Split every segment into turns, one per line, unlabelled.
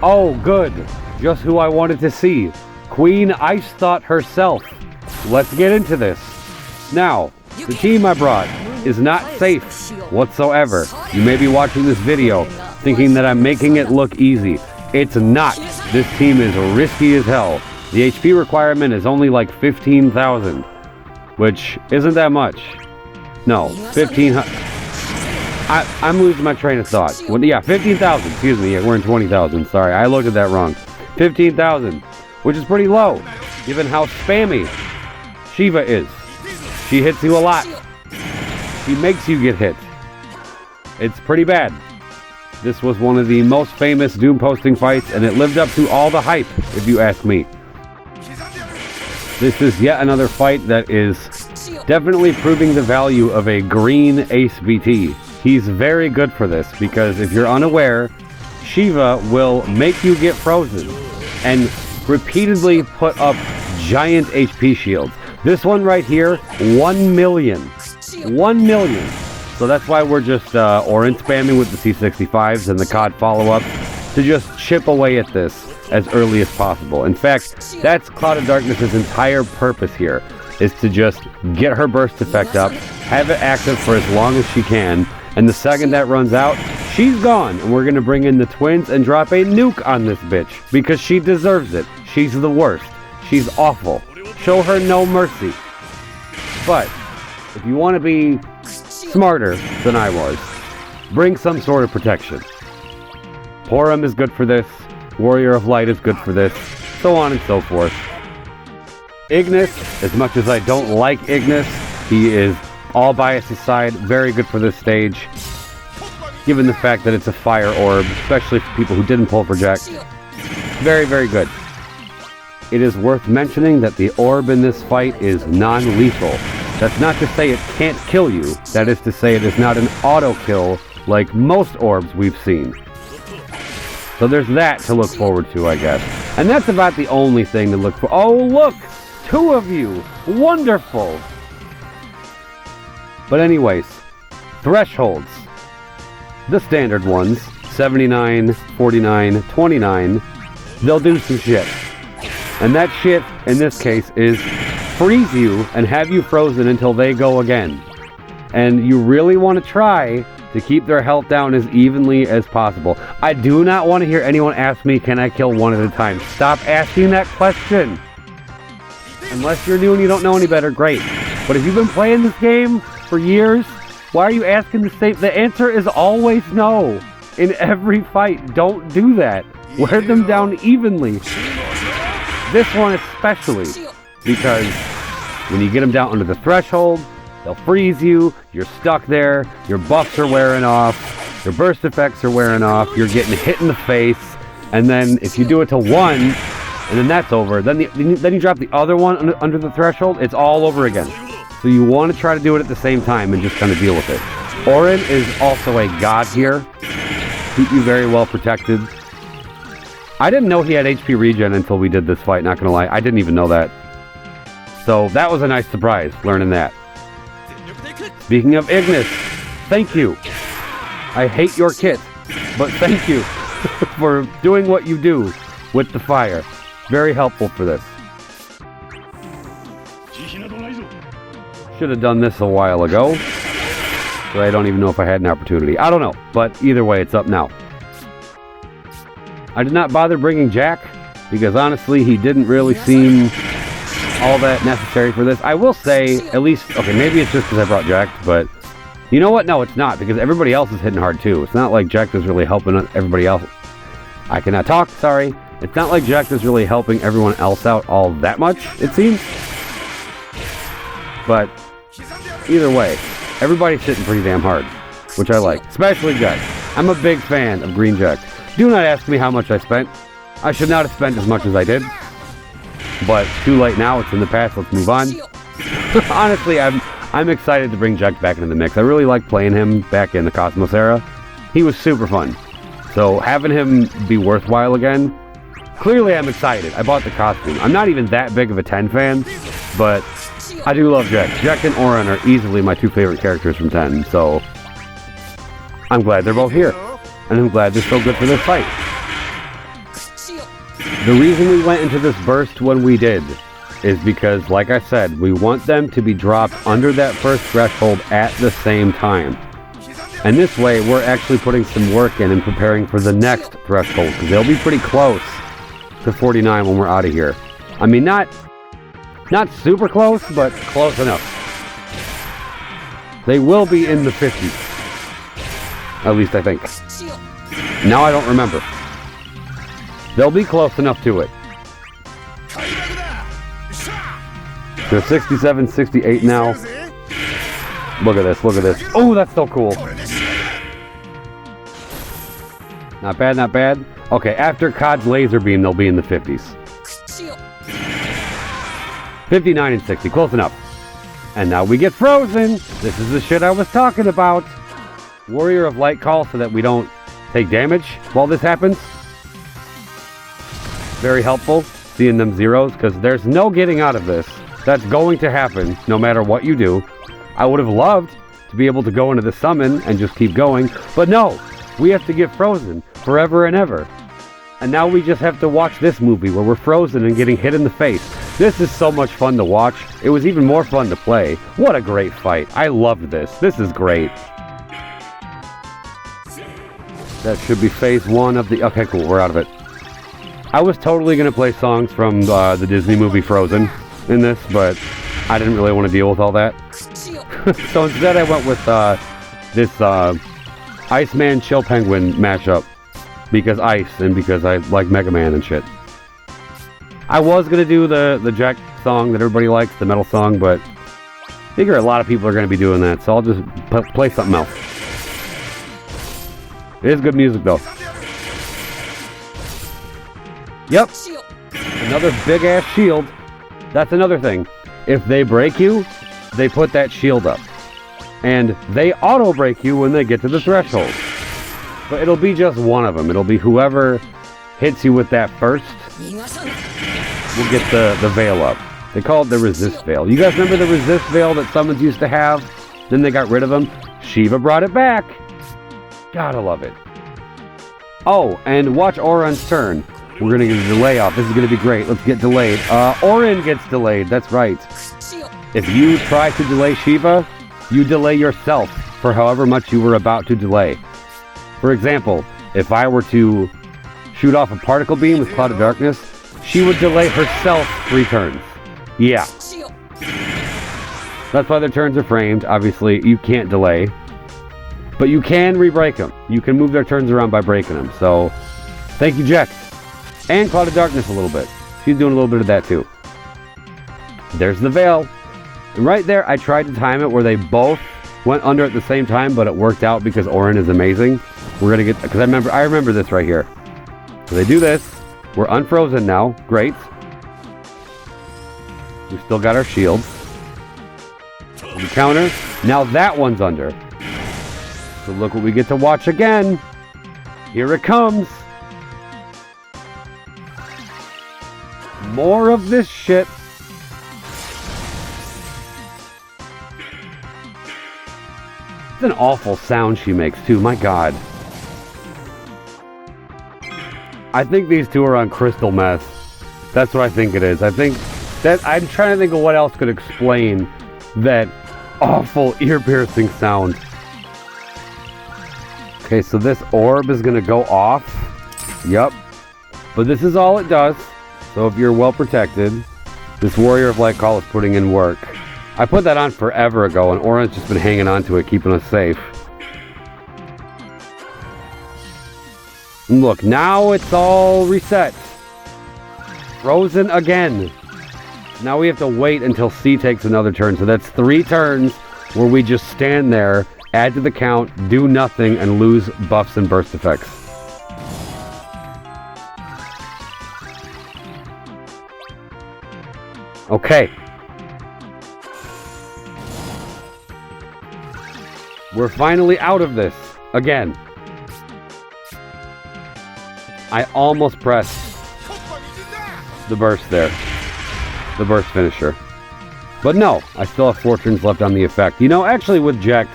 Oh, good. Just who I wanted to see. Queen Ice Thought herself. Let's get into this. Now, the team I brought is not safe whatsoever. You may be watching this video thinking that I'm making it look easy. It's not. This team is risky as hell. The HP requirement is only like 15,000, which isn't that much. No, 1,500. I'm losing my train of thought. Well, yeah, 15,000. Excuse me. Yeah, we're in 20,000. Sorry, I looked at that wrong. 15,000, which is pretty low, given how spammy Shiva is. She hits you a lot. She makes you get hit. It's pretty bad. This was one of the most famous Doom posting fights, and it lived up to all the hype, if you ask me. This is yet another fight that is definitely proving the value of a green Ace BT. He's very good for this, because if you're unaware, Shiva will make you get frozen and repeatedly put up giant HP shields. This one right here, 1 million. 1 million. So that's why we're just Auron spamming with the C65s and the COD follow-up to just chip away at this as early as possible. In fact, that's Cloud of Darkness's entire purpose here, is to just get her burst effect up, have it active for as long as she can, and the second that runs out, she's gone, and we're gonna bring in the twins and drop a nuke on this bitch, because she deserves it. She's the worst. She's awful. Show her no mercy. But if you want to be smarter than I was, bring some sort of protection. Porum is good for this. Warrior of Light is good for this. So on and so forth. Ignis, as much as I don't like Ignis, he is, all bias aside, very good for this stage. Given the fact that it's a fire orb, especially for people who didn't pull for Jecht. Very, very good. It is worth mentioning that the orb in this fight is non-lethal. That's not to say it can't kill you. That is to say it is not an auto-kill like most orbs we've seen. So there's that to look forward to, I guess. And that's about the only thing to look for. Oh, look! 2 of you! Wonderful! But anyways, thresholds. The standard ones, 79, 49, 29, they'll do some shit. And that shit, in this case, is freeze you and have you frozen until they go again. And you really want to try to keep their health down as evenly as possible. I do not want to hear anyone ask me, can I kill one at a time? Stop asking that question. Unless you're new and you don't know any better, great. But if you've been playing this game for years, why are you asking the same? The answer is always no. In every fight, don't do that. Wear them down evenly. This one especially, because when you get them down under the threshold, they'll freeze you, you're stuck there, your buffs are wearing off, your burst effects are wearing off, you're getting hit in the face, and then if you do it to 1, and then that's over, then you drop the other one under the threshold, it's all over again. So you want to try to do it at the same time and just kind of deal with it. Auron is also a god here, keep you very well protected. I didn't know he had HP regen until we did this fight, not gonna lie. I didn't even know that. So that was a nice surprise, learning that. Speaking of Ignis, thank you. I hate your kit, but thank you for doing what you do with the fire. Very helpful for this. Should have done this a while ago. But I don't even know if I had an opportunity. I don't know, but either way, it's up now. I did not bother bringing Jecht, because honestly, he didn't really seem all that necessary for this. I will say, at least, okay, maybe it's just because I brought Jecht, but you know what? No, it's not, because everybody else is hitting hard too. It's not like Jecht is really helping everybody else. I cannot talk, sorry. It's not like Jecht is really helping everyone else out all that much, it seems. But either way, everybody's hitting pretty damn hard, which I like, especially Jecht. I'm a big fan of green Jecht. Do not ask me how much I spent. I should not have spent as much as I did. But too late now, it's in the past, let's move on. Honestly, I'm excited to bring Jecht back into the mix. I really like playing him back in the Cosmos era. He was super fun. So having him be worthwhile again, clearly I'm excited. I bought the costume. I'm not even that big of a 10 fan, but I do love Jecht. Jecht and Auron are easily my 2 favorite characters from 10, so I'm glad they're both here. And I'm glad they're so good for this fight. The reason we went into this burst when we did is because, like I said, we want them to be dropped under that first threshold at the same time. And this way, we're actually putting some work in and preparing for the next threshold, because they'll be pretty close to 49 when we're out of here. I mean, not super close, but close enough. They will be in the 50s. At least I think. Now I don't remember. They'll be close enough to it. They're 67, 68 now. Look at this, look at this. Oh, that's so cool. Not bad, not bad. Okay, after COD's laser beam, they'll be in the 50s. 59 and 60, close enough. And now we get frozen. This is the shit I was talking about. Warrior of Light Call so that we don't take damage while this happens. Very helpful, seeing them zeros, because there's no getting out of this. That's going to happen no matter what you do. I would have loved to be able to go into the summon and just keep going, but no, we have to get frozen forever and ever. And now we just have to watch this movie where we're frozen and getting hit in the face. This is so much fun to watch. It was even more fun to play. What a great fight. I loved this. This is great. That should be phase 1 of the... Okay, cool. We're out of it. I was totally going to play songs from the Disney movie Frozen in this, but I didn't really want to deal with all that. So instead I went with this Iceman Chill Penguin mashup. Because Ice, and because I like Mega Man and shit. I was going to do the Jecht song that everybody likes, the metal song, but I figure a lot of people are going to be doing that, so I'll just play something else. It is good music, though. Yep. Another big-ass shield. That's another thing. If they break you, they put that shield up. And they auto-break you when they get to the threshold. But it'll be just one of them. It'll be whoever hits you with that first will get the veil up. They call it the resist veil. You guys remember the resist veil that summons used to have? Then they got rid of them. Shiva brought it back. Gotta love it. Oh, and watch Auron's turn. We're gonna get a delay off. This is gonna be great. Let's get delayed. Auron gets delayed. That's right. If you try to delay Shiva, you delay yourself for however much you were about to delay. For example, if I were to shoot off a particle beam with Cloud of Darkness, she would delay herself 3 turns. Yeah. That's why their turns are framed. Obviously, you can't delay. But you can re-break them. You can move their turns around by breaking them. So, thank you, Jecht. And Cloud of Darkness a little bit. She's doing a little bit of that too. There's the veil. And right there, I tried to time it where they both went under at the same time, but it worked out because Auron is amazing. We're gonna get, because I remember this right here. So they do this. We're unfrozen now. Great. We still got our shields. We counter. Now that one's under. So look what we get to watch again. Here it comes. More of this shit. It's an awful sound she makes too, my god. I think these two are on crystal meth. That's what I think it is. I think that I'm trying to think of what else could explain that awful ear-piercing sound. Okay, so this orb is gonna go off. Yep. But this is all it does. So if you're well protected, this Warrior of Light Call is putting in work. I put that on forever ago, and Auron's just been hanging on to it, keeping us safe. And look, now it's all reset. Frozen again. Now we have to wait until C takes another turn. So that's 3 turns where we just stand there, add to the count, do nothing, and lose buffs and burst effects. Okay. We're finally out of this. Again. I almost pressed the burst there. The burst finisher. But no, I still have 4 turns left on the effect. You know, actually with Jecht,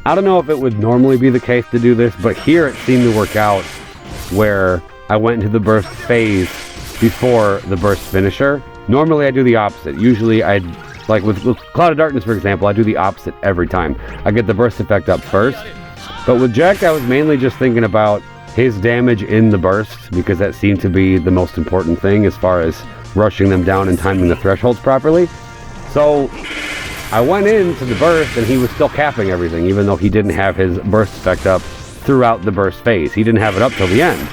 I don't know if it would normally be the case to do this, but here it seemed to work out where I went into the burst phase before the burst finisher. Normally I do the opposite. Usually I'd, like with Cloud of Darkness for example, I do the opposite every time. I get the burst effect up first. But with Jecht, I was mainly just thinking about his damage in the burst, because that seemed to be the most important thing as far as rushing them down and timing the thresholds properly. So I went into the burst and he was still capping everything, even though he didn't have his burst effect up throughout the burst phase. He didn't have it up till the end.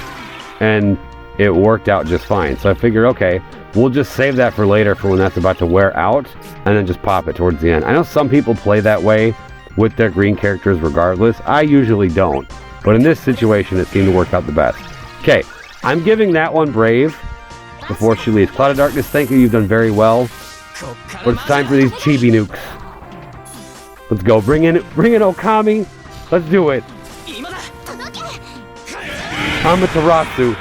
And it worked out just fine. So I figured, okay, we'll just save that for later for when that's about to wear out, and then just pop it towards the end. I know some people play that way with their green characters regardless. I usually don't. But in this situation, it seemed to work out the best. Okay, I'm giving that one Brave before she leaves. Cloud of Darkness, thank you. You've done very well. But it's time for these chibi nukes. Let's go. Bring in Okami. Let's do it. Amaterasu.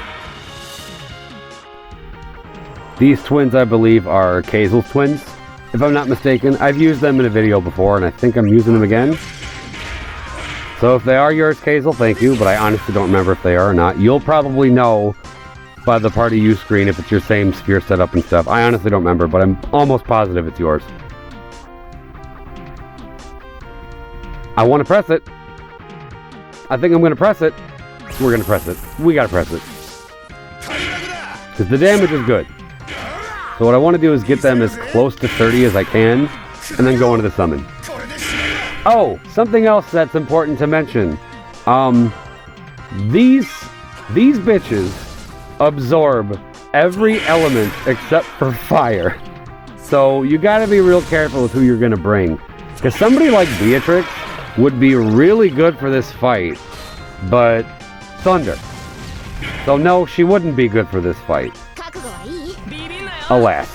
These twins, I believe, are Kazel's twins, if I'm not mistaken. I've used them in a video before, and I think I'm using them again. So if they are yours, Kazel, thank you, but I honestly don't remember if they are or not. You'll probably know by the party use screen if it's your same sphere setup and stuff. I honestly don't remember, but I'm almost positive it's yours. I want to press it. I think I'm going to press it. We're going to press it. We got to press it. Because the damage is good. So what I want to do is get them as close to 30 as I can, and then go into the summon. Oh, something else that's important to mention. These bitches absorb every element except for fire. So you gotta be real careful with who you're gonna bring. Because somebody like Beatrix would be really good for this fight, but thunder. So no, she wouldn't be good for this fight. Alas.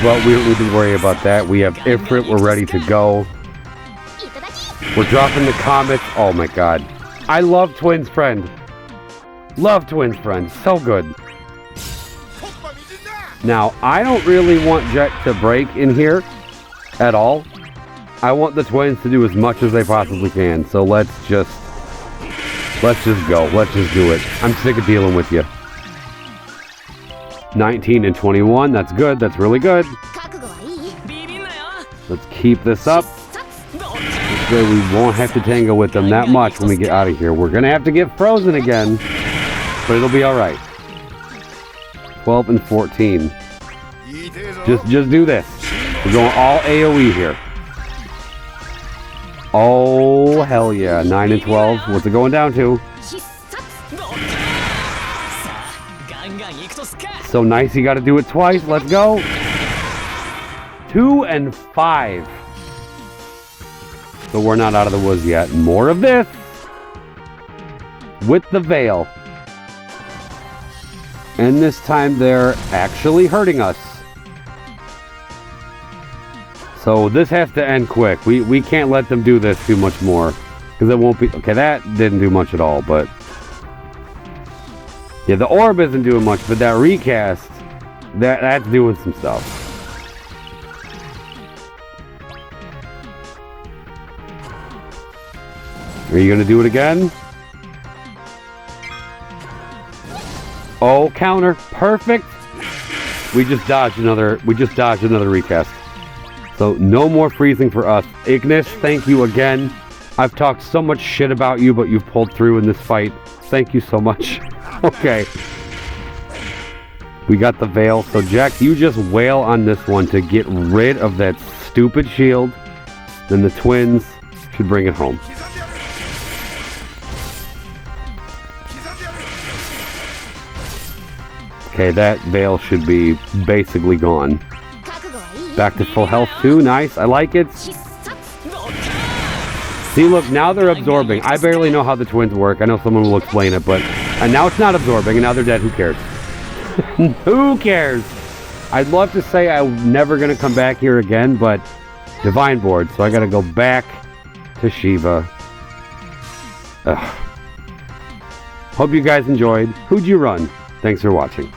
But we don't need to worry about that. We have Ifrit, we're ready to go. We're dropping the comets. Oh my god. I love Twins Friend. Love Twins Friend. So good. Now, I don't really want Jecht to break in here at all. I want the twins to do as much as they possibly can. So let's just go. Let's just do it. I'm sick of dealing with you. 19 and 21. That's good. That's really good. Let's keep this up. This way we won't have to tangle with them that much when we get out of here. We're going to have to get frozen again, but it'll be alright. 12 and 14. Just do this. We're going all AoE here. Oh, hell yeah. 9 and 12. What's it going down to? So nice, you got to do it twice. Let's go. 2 and 5. So we're not out of the woods yet. More of this. With the veil. And this time they're actually hurting us. So this has to end quick. We can't let them do this too much more. Because it won't be... Okay, that didn't do much at all, but... Yeah, the orb isn't doing much, but that recast, that's doing some stuff. Are you going to do it again? Oh, counter. Perfect. We just dodged another recast. So no more freezing for us. Ignis, thank you again. I've talked so much shit about you, but you've pulled through in this fight. Thank you so much. Okay. We got the veil. So Jecht, you just wail on this one to get rid of that stupid shield. Then the twins should bring it home. Okay, that veil should be basically gone. Back to full health too. Nice. I like it. See, look, now they're absorbing. I barely know how the twins work. I know someone will explain it, but... And now it's not absorbing, and now they're dead. Who cares? Who cares? I'd love to say I'm never going to come back here again, but... Divine board, so I got to go back to Shiva. Ugh. Hope you guys enjoyed. Who'd you run? Thanks for watching.